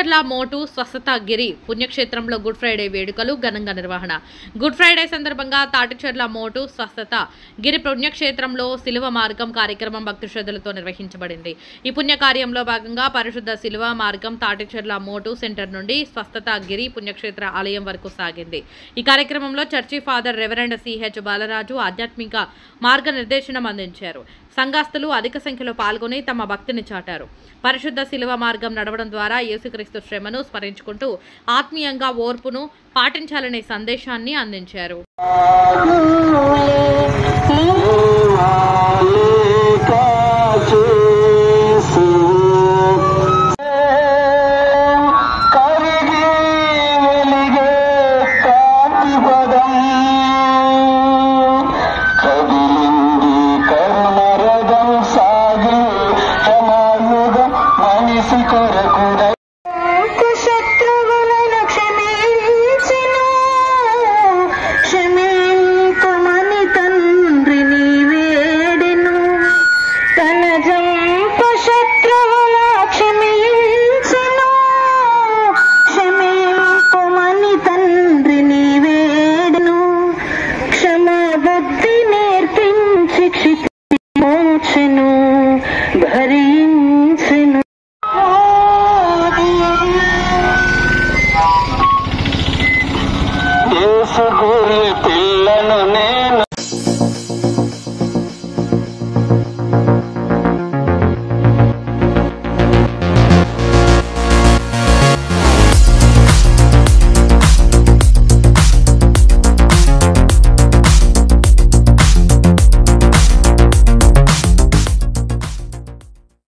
తాటిచెర్ల మోటు స్వస్థత గిరి పుణ్యక్షేత్రంలో good Friday వేడుకలు ఘనంగా నిర్వహణ. గుడ్ ఫ్రైడే సందర్భంగా తాటిచెర్ల మోటు స్వస్థత గిరి పుణ్యక్షేత్రంలో శిలువ మార్గం కార్యక్రమం భక్తి శ్రద్ధలతో నిర్వహించబడింది. ఈ పుణ్యకార్యంలో భాగంగా పరిశుద్ధ శిలువ మార్గం తాటిచెర్ల మోటు సెంటర్ నుండి స్వస్థత గిరి పుణ్యక్షేత్ర ఆలయం వరకు సాగింది. ఈ కార్యక్రమంలో church father reverend CH Balaraju ఆధ్యాత్మిక మార్గనిర్దేశనం అందించారు. సంఘస్థులు అధిక సంఖ్యలో పాల్గొని తమ భక్తిని చాటారు. పరిశుద్ధ శిలువ మార్గం నడవడం ద్వారా యేసుక్రీస్తు శ్రమను స్మరించుకుంటూ ఆత్మీయంగా ఓర్పును పాటించాలనే సందేశాన్ని అందించారు.